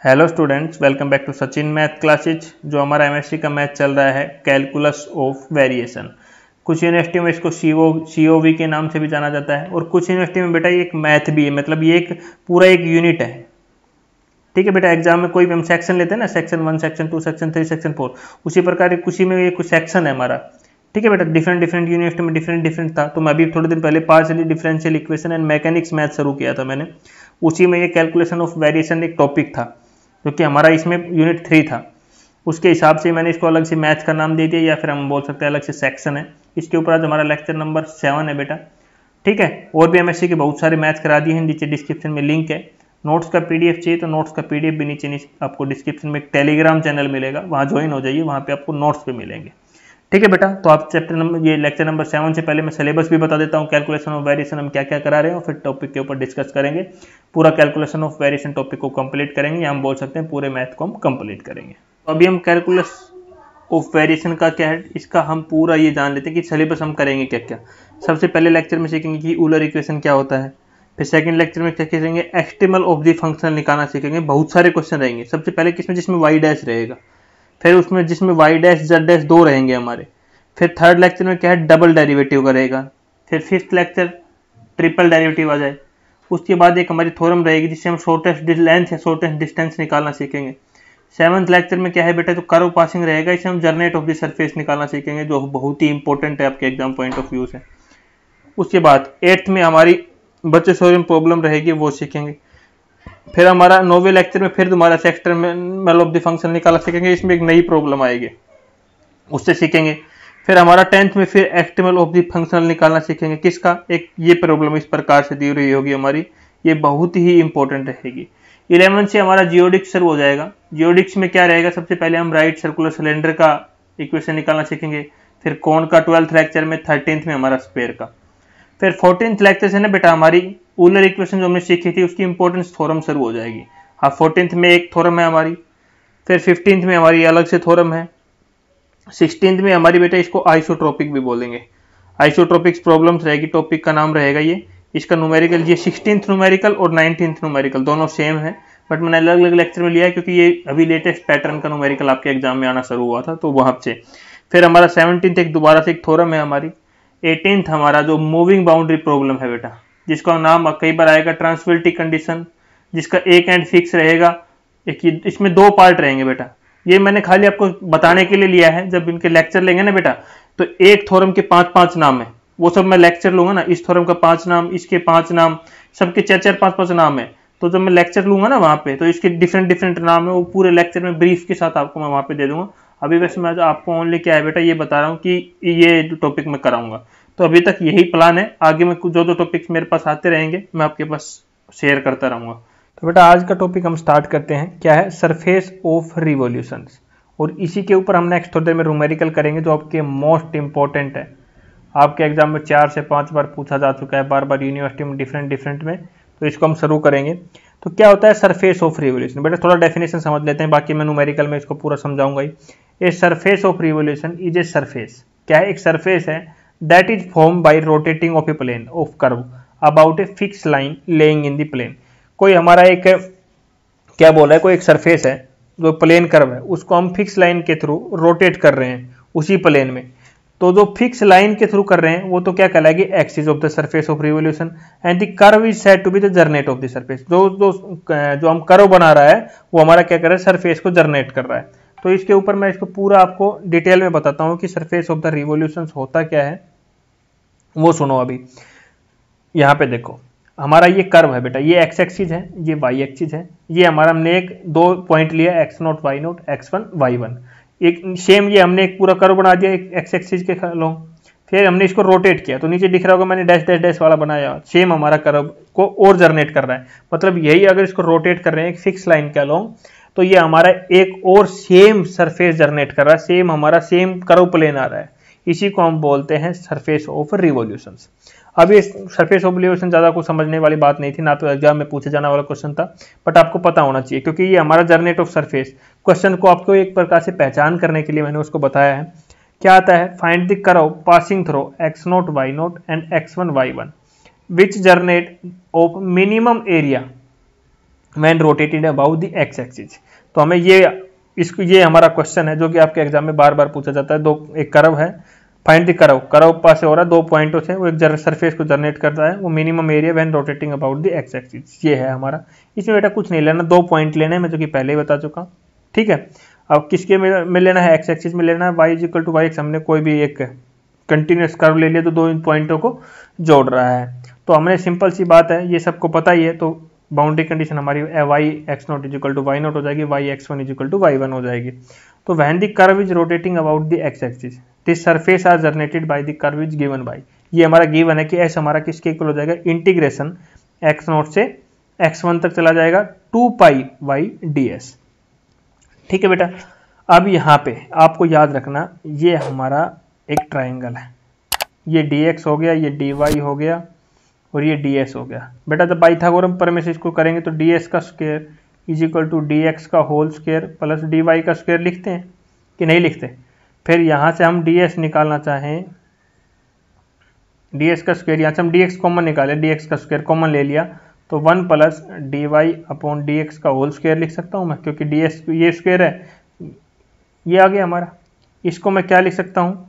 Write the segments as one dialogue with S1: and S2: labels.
S1: Hello students, welcome back to Sachin math classes. जो हमारा MSc का मैथ चल रहा है कैलकुलस ऑफ वेरिएशन। कुछ यूनिवर्सिटी में इसको सीओवी के नाम से भी जाना जाता है और कुछ यूनिवर्सिटी में बेटा ये एक मैथ भी है, मतलब ये एक पूरा एक यूनिट है। ठीक है बेटा, एग्जाम में कोई भी हम सेक्शन लेते हैं ना, सेक्शन 1, सेक्शन 2, सेक्शन 3, सेक्शन 4, उसी प्रकार उसी में ये कुछ सेक्शन है हमारा। ठीक है बेटा, डिफरेंट डिफरेंट यूनिवर्सिटी में डिफरेंट था। तो मैं अभी थोड़े दिन पहले partially differential equation and mechanics math शुरू किया था मैंने। उसी में ये कैलकुलेशन ऑफ वेरिएशन एक टॉपिक था, क्योंकि हमारा इसमें यूनिट 3 था। उसके हिसाब से मैंने इसको अलग से मैथ का नाम दे दिया, या फिर हम बोल सकते हैं अलग से सेक्शन है। इसके ऊपर आज हमारा लेक्चर नंबर 7 है बेटा। ठीक है, और भी एमएससी के बहुत सारे मैथ करा दिए हैं, नीचे डिस्क्रिप्शन में लिंक है। नोट्स का पीडीएफ चाहिए तो नोट्स का पीडीएफ भी नीचे आपको डिस्क्रिप्शन में एक टेलीग्राम चैनल मिलेगा, वहाँ ज्वाइन हो जाइए, वहाँ पे आपको नोट्स पे मिलेंगे। ठीक है बेटा, तो आप ये लेक्चर नंबर 7 से पहले मैं सिलेबस भी बता देता हूँ। कैलकुलेशन ऑफ वेरिएशन हम क्या क्या करा रहे हैं और फिर टॉपिक के ऊपर डिस्कस करेंगे। पूरा कैलकुलेशन ऑफ वेरिएशन टॉपिक को कंप्लीट करेंगे, या हम बोल सकते हैं पूरे मैथ को हम कंप्लीट करेंगे। तो अभी हम कैलकुलस ऑफ वेरिएशन का क्या है, इसका हम पूरा ये जान लेते हैं कि सिलेबस हम करेंगे क्या क्या। सबसे पहले लेक्चर में सीखेंगे कि यूलर इक्वेशन क्या होता है। फिर सेकंड लेक्चर में क्या सीखेंगे, एक्सट्रीमल ऑफ द फंक्शन निकालना सीखेंगे। बहुत सारे क्वेश्चन रहेंगे। सबसे पहले किसमें, जिसमें वाई डैश रहेगा, फिर उसमें जिसमें वाई डैश जेड डैश दो रहेंगे हमारे। फिर थर्ड लेक्चर में क्या है, डबल डेरिवेटिव का रहेगा। फिर फिफ्थ लेक्चर ट्रिपल डेरिवेटिव आ जाए। उसके बाद एक हमारी थ्योरम रहेगी जिससे हम शॉर्टेस्ट लेंथ या शॉर्टेस्ट डिस्टेंस निकालना सीखेंगे। सेवंथ लेक्चर में क्या है बेटा, तो कर्व पासिंग रहेगा, इससे हम जर्नेट ऑफ द सरफेस निकालना सीखेंगे, जो बहुत ही इंपॉर्टेंट है आपके एग्जाम पॉइंट ऑफ व्यू से। उसके बाद एट्थ में हमारी बच्चे सोरियम प्रॉब्लम रहेगी, वो सीखेंगे। फिर हमारा 9वें लेक्चर में फिर तुम्हारा एक्सट्रीमल ऑफ द फंक्शन निकालना सीखेंगे, इसमें एक नई प्रॉब्लम आएगी, उससे सीखेंगे। फिर हमारा 10th में फिर एक्सट्रीमल ऑफ द फंक्शनल निकालना सीखेंगे। किसका, एक ये प्रॉब्लम इस प्रकार से दी रही होगी हमारी, ये बहुत ही इंपॉर्टेंट रहेगी। 11 से हमारा जियोडिक्स शुरू हो जाएगा। जियोडिक्स में क्या रहेगा, सबसे पहले हम राइट सर्कुलर सिलेंडर का इक्वेशन निकालना सीखेंगे। फिर कौन का 12th लेक्चर में, 13th में हमारा स्क्वायर का। फिर 14th लेक्चर से ना बेटा हमारी यूलर इक्वेशन जो हमने सीखी थी उसकी इंपॉर्टेंस थ्योरम शुरू हो जाएगी। हाँ, 14th में एक थ्योरम है हमारी। फिर 15th में हमारी अलग से थ्योरम है। 16th में हमारी बेटा इसको आइसोट्रोपिक भी बोलेंगे। आइसोट्रोपिक्स प्रॉब्लम्स रहेगी, टॉपिक का नाम रहेगा ये। इसका न्यूमेरिकल, ये 16th न्यूमेरिकल और 19th न्यूमेरिकल दोनों सेम है, बट मैंने अलग अलग लेक्चर में लिया है क्योंकि ये अभी लेटेस्ट पैटर्न का न्यूमेरिकल आपके एग्जाम में आना शुरू हुआ था, तो वहां से। फिर हमारा 17th एक दोबारा से एक थ्योरम है हमारी। 18th हमारा जो मूविंग बाउंड्री प्रॉब्लम है बेटा, जिसका नाम कई बार आएगा ट्रांसविलिटी कंडीशन, जिसका एक एंड फिक्स रहेगा। एक इसमें दो पार्ट रहेंगे बेटा, ये मैंने खाली आपको बताने के लिए लिया है। जब इनके लेक्चर लेंगे ना बेटा, तो एक थ्योरम के 5-5 नाम है, वो सब मैं लेक्चर लूंगा ना। इस थ्योरम का 5 नाम, इसके 5 नाम, सबके 4-4, 5-5 नाम है। तो जब मैं लेक्चर लूंगा ना वहां पे, तो इसके डिफरेंट नाम है, वो पूरे लेक्चर में ब्रीफ के साथ आपको मैं वहां पे दे दूंगा। अभी वैसे मैं आपको ओनली क्या है बेटा, ये बता रहा हूँ कि ये टॉपिक मैं कराऊंगा। तो अभी तक यही प्लान है, आगे में जो जो टॉपिक्स मेरे पास आते रहेंगे मैं आपके पास शेयर करता रहूंगा। तो बेटा आज का टॉपिक हम स्टार्ट करते हैं, क्या है, सरफेस ऑफ रिवॉल्यूशंस। और इसी के ऊपर हम नेक्स्ट थोड़ी देर में न्यूमेरिकल करेंगे, जो आपके मोस्ट इंपॉर्टेंट है। आपके एग्जाम में 4 से 5 बार पूछा जा चुका है, बार बार यूनिवर्सिटी में डिफरेंट में। तो इसको हम शुरू करेंगे। तो क्या होता है सरफेस ऑफ रिवॉल्यूशन, बेटा थोड़ा डेफिनेशन समझ लेते हैं, बाकी मैं न्यूमेरिकल में इसको पूरा समझाऊंगा ही। A surface of revolution is a surface, क्या है, एक सरफेस है, that is form by rotating of a plane of curve about a fix line laying in the plane. कोई हमारा एक क्या बोल रहा है, कोई एक सरफेस है जो प्लेन कर्व है, उसको हम फिक्स लाइन के थ्रू रोटेट कर रहे हैं उसी प्लेन में। तो जो फिक्स लाइन के थ्रू कर रहे हैं वो तो क्या कहलाएगी, axis of the surface of revolution, and the curve is said to be the generate of the surface. जो हम कर्व बना रहा है वो हमारा क्या कर रहा है, सरफेस को जर्नेट कर रहा है। तो इसके ऊपर मैं इसको पूरा आपको डिटेल में बताता हूँ कि सरफेस ऑफ द रिवॉल्यूशन होता क्या है, वो सुनो। अभी यहाँ पे देखो, हमारा ये कर्व है बेटा, ये एक्स एक्सिस है, ये वाई एक्सिस है। ये हमारा हमने एक दो पॉइंट लिया, x0 y0 x1 y1। एक सेम ये हमने एक पूरा कर्व बना दिया एक एक्स एक्सिस के लो। फिर हमने इसको रोटेट किया, तो नीचे दिख रहा होगा मैंने डैश डैश डैश वाला बनाया, सेम हमारा कर्व को और जर्नेट कर रहा है। मतलब यही अगर इसको रोटेट कर रहे हैं एक फिक्स लाइन के अलोंग, तो ये हमारा एक और सेम सरफेस जर्नेट कर रहा है, सेम हमारा सेम कर्व प्लेन आ रहा है। इसी को हम बोलते हैं सरफेस ऑफ रिवॉल्यूशंस। अब ये सरफेस ऑफ रिवॉल्यूशन ज्यादा कुछ समझने वाली बात नहीं थी, ना तो एग्जाम में पूछे जाने वाला क्वेश्चन था, बट आपको पता होना चाहिए क्योंकि ये हमारा जर्नेट ऑफ सरफेस क्वेश्चन को आपको एक प्रकार से पहचान करने के लिए मैंने उसको बताया है। क्या आता है, find the curve passing through x0 y0 and x1 y1 which generate of minimum area when rotated about the x axis. तो हमें ये हमारा क्वेश्चन है जो कि आपके एग्जाम में बार बार पूछा जाता है। एक कर्व है, फाइंड द कर्व पास से हो रहा है 2 पॉइंटों से, वो एक सरफेस को जनरेट करता है, वो minimum area when rotating about the x axis, ये है हमारा। इसमें बेटा कुछ नहीं लेना, 2 पॉइंट लेने हैं, मैं जो कि पहले ही बता चुका हूँ। ठीक है, अब किसके में लेना है, एक्स एक्सिस में लेना है, y equal to y x. हमने कोई भी एक कंटिन्यूस कर्व ले लिया तो 2 पॉइंटों को जोड़ रहा है। तो हमने सिंपल सी बात है, ये सबको पता ही है, तो बाउंड्री कंडीशन हमारी y x naught is equal to y naught हो जाएगी, y x one is equal to y one हो जाएगी। तो when the curve is rotating about the x axis this surface are generated by the curve is given by, ये हमारा given है कि S हमारा किसके इक्वल हो जाएगा, इंटीग्रेशन एक्स नॉट से एक्स वन तक चला जाएगा 2 पाई वाई डी एस। ठीक है बेटा, अब यहाँ पे आपको याद रखना ये हमारा एक ट्राइंगल है, ये dx हो गया, ये dy हो गया और ये ds हो गया। बेटा जब पाइथागोरम प्रमेय से इसको करेंगे तो ds का square is equal to dx का होल स्क्वायर प्लस dy का स्क्वायर लिखते हैं कि नहीं लिखते। फिर यहाँ से हम ds निकालना चाहें, ds का स्क्वायर, यहाँ से हम dx कॉमन निकाले, dx का स्क्वायर कॉमन ले लिया तो 1 प्लस dy अपॉन dx का होल स्क्वायर लिख सकता हूँ मैं, क्योंकि ds ये स्क्वायर है, ये आ गया हमारा। इसको मैं क्या लिख सकता हूँ,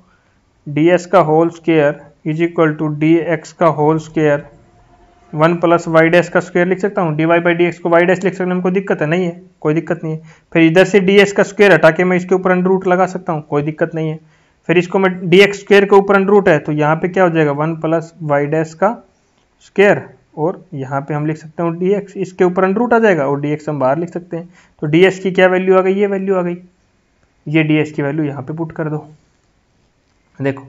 S1: ds का whole square is equal to dx का whole square 1 plus Y dash का स्क्वायर लिख सकता हूँ। dy बाई डी एक्स को वाई डैश लिख सकता हूँ, कोई दिक्कत है नहीं है, कोई दिक्कत नहीं है। फिर इधर से ds का स्क्वायर हटा के मैं इसके ऊपर अंडर रूट लगा सकता हूँ, कोई दिक्कत नहीं है। फिर इसको मैं dx स्क्वायर के ऊपर अंडर रूट है तो यहाँ पे क्या हो जाएगा 1 प्लस वाई डैश का स्क्वायर, और यहाँ पे हम लिख सकते हैं dx, इसके ऊपर अंडर रूट आ जाएगा और dx हम बाहर लिख सकते हैं। तो ds की क्या वैल्यू आ गई, ये वैल्यू आ गई, ये ds की वैल्यू यहाँ पे पुट कर दो। देखो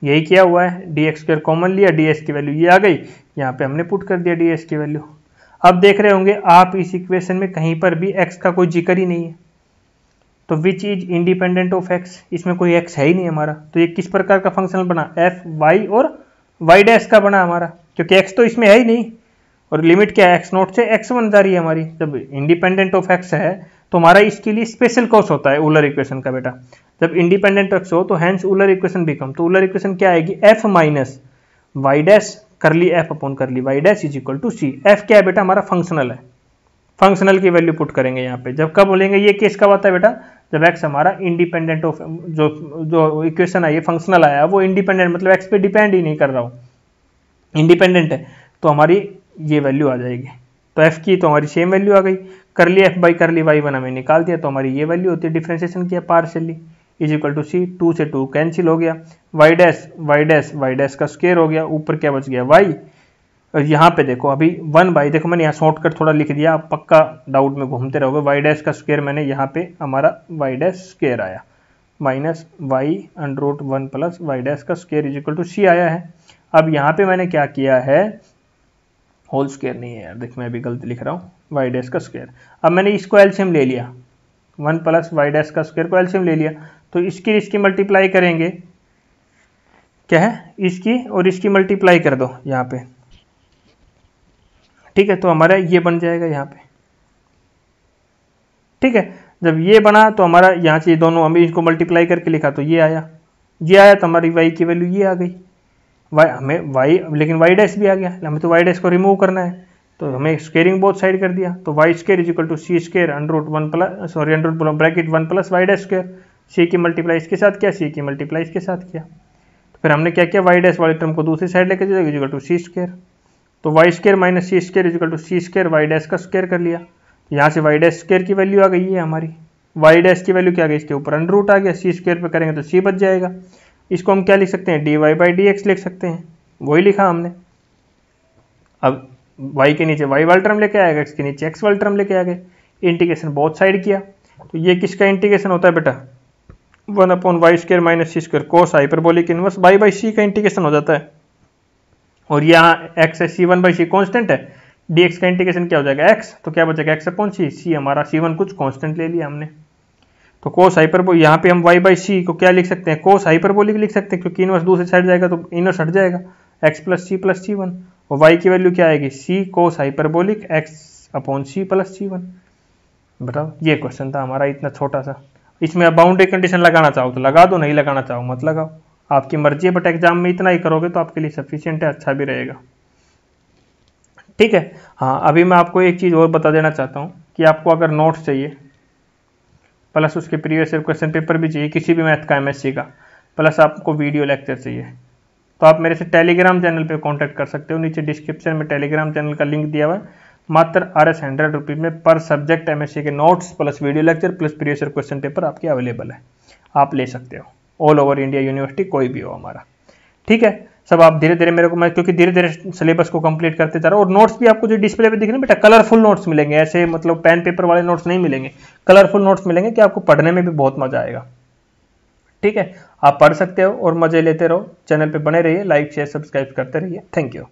S1: यही किया हुआ है, dx स्क्वायर कॉमन लिया, ds की वैल्यू ये आ गई, यहाँ पे हमने पुट कर दिया ds की वैल्यू। अब देख रहे होंगे आप इस इक्वेशन में कहीं पर भी x का कोई जिक्र ही नहीं है, तो which is independent of x, इसमें कोई x है ही नहीं हमारा। तो ये किस प्रकार का फंक्शन बना, f y और y डैश का बना हमारा, क्योंकि x तो इसमें है ही नहीं, और लिमिट क्या है x नॉट से x वन जा रही है हमारी। जब इंडिपेंडेंट ऑफ x है तो हमारा इसके लिए स्पेशल कॉस होता है ऊलर इक्वेशन का बेटा, जब इंडिपेंडेंट x हो तो हैंस ऊलर इक्वेशन बिकम, तो ऊलर इक्वेशन क्या आएगी, f minus y dash curly f upon curly y dash is equal to c. f क्या है बेटा, हमारा फंक्शनल है, फंक्शनल की वैल्यू पुट करेंगे यहाँ पे। जब कब बोलेंगे, ये केस कब आता है बेटा, जब x हमारा इंडिपेंडेंट ऑफ, जो इक्वेशन है ये फंक्शनल आया वो इंडिपेंडेंट, मतलब x पे डिपेंड ही नहीं कर रहा हूँ, इंडिपेंडेंट है, तो हमारी ये वैल्यू आ जाएगी। तो f की तो हमारी सेम वैल्यू आ गई, curly f by curly y one हमें निकाल दिया, तो हमारी ये वैल्यू होती है, डिफ्रेंसिएशन किया partially is equal to c, 2 से 2 कैंसिल हो गया, y dash y dash y dash का स्क्वायर हो गया, ऊपर क्या बच गया y, और यहाँ पे देखो अभी 1 बाई, देखो मैंने यहाँ शॉर्टकट थोड़ा लिख दिया, आप पक्का डाउट में घूमते रहोगे, वाई डैश का स्क्वायर मैंने यहाँ पे हमारा वाई डैश स्क्वायर आया minus y under root 1 plus Y dash का square is equal to c आया है। अब यहाँ पे मैंने क्या किया है, होल स्क्वायर नहीं है यार, देख मैं अभी गलती लिख रहा हूँ, वाई डैश का स्क्वायर। अब मैंने इसको एलसीएम ले लिया, 1 प्लस वाई डैश का स्क्वायर को एलसीएम ले लिया, तो इसकी मल्टीप्लाई करेंगे, क्या है, इसकी और इसकी मल्टीप्लाई कर दो यहाँ पे, ठीक है, तो हमारा ये बन जाएगा यहाँ पे। ठीक है, जब ये बना तो हमारा यहाँ से दोनों हम इसको मल्टीप्लाई करके लिखा तो ये आया, तो हमारी y की वैल्यू ये आ गई, हमें y, लेकिन y डैश भी आ गया, हमें तो y डैश को रिमूव करना है, तो हमें स्क्वेयरिंग बोथ साइड कर दिया, तो Y square is equal to C square under root 1 plus, sorry under root bracket 1 plus Y dash square, C की मल्टीप्लाई इसके साथ किया, सी की मल्टीप्लाई इसके साथ किया, तो फिर हमने क्या किया, वाई डैश वाले टर्म को दूसरी साइड लेकर जाएगा इक्वल टू सी स्क्वायर, तो Y square minus c square is equal to C square y dash का स्क्वायर कर लिया, यहाँ से वाई डैश स्क्वायर की वैल्यू आ गई है हमारी, वाई डैश की वैल्यू क्या आ गई, इसके ऊपर अंडर रूट आ गया, सी स्क्वायर पे करेंगे तो सी बच जाएगा, इसको हम क्या लिख सकते हैं, d y by d x लिख सकते हैं, वही लिखा हमने। अब y के नीचे y वाला टर्म लेके आएगा, x के नीचे x वाला टर्म लेके आ गए, इंटीग्रेशन बोथ साइड किया, तो ये किसका इंटीग्रेशन होता है बेटा, 1 upon y square minus c square cos hyperbolic inverse y by c का इंटीग्रेशन हो जाता है, और यहाँ x है c1 बाई सी कॉन्स्टेंट है, dx का इंटीग्रेशन क्या हो जाएगा x, तो क्या बचेगा x अपॉन सी, सी हमारा c1 कुछ कॉन्स्टेंट ले लिया हमने, तो कोस हाइपरबोलिक, यहाँ पे हम y बाई सी को क्या लिख सकते हैं, कोस हाइपरबोलिक लिख सकते हैं, क्योंकि इनवर्स दूसरी साइड जाएगा तो इनवर्स हट जाएगा, x प्लस सी वन, और y की वैल्यू क्या आएगी, c cos hyperbolic x upon c plus c one. बताओ, ये क्वेश्चन था हमारा इतना छोटा सा, इसमें आप बाउंड्री कंडीशन लगाना चाहो तो लगा दो, नहीं लगाना चाहो मत लगाओ, आपकी मर्जी है, बट एग्जाम में इतना ही करोगे तो आपके लिए सफिशिएंट है, अच्छा भी रहेगा। ठीक है। हाँ, अभी मैं आपको एक चीज़ और बता देना चाहता हूँ कि आपको अगर नोट्स चाहिए प्लस उसके प्रीवियस ईयर क्वेश्चन पेपर भी चाहिए किसी भी मैथ का, एमएससी का, प्लस आपको वीडियो लेक्चर चाहिए, तो आप मेरे से टेलीग्राम चैनल पे कांटेक्ट कर सकते हो। नीचे डिस्क्रिप्शन में टेलीग्राम चैनल का लिंक दिया हुआ है। मात्र ₹100 में पर सब्जेक्ट एमएससी के notes plus video lecture plus previous year question paper आपके अवेलेबल है, आप ले सकते हो। ऑल ओवर इंडिया यूनिवर्सिटी कोई भी हो हमारा, ठीक है। सब आप धीरे धीरे मेरे को, मैं क्योंकि धीरे धीरे सिलेबस को कंप्लीट करते जा रहा हूँ, और नोट्स भी आपको जो डिस्प्ले पे दिख रहे हैं बेटा कलरफुल नोट्स मिलेंगे, ऐसे मतलब पेन पेपर वाले नोट्स नहीं मिलेंगे, कलरफुल नोट्स मिलेंगे कि आपको पढ़ने में भी बहुत मजा आएगा, ठीक है। आप पढ़ सकते हो और मजे लेते रहो। चैनल पे बने रहिए, लाइक शेयर सब्सक्राइब करते रहिए। Thank you.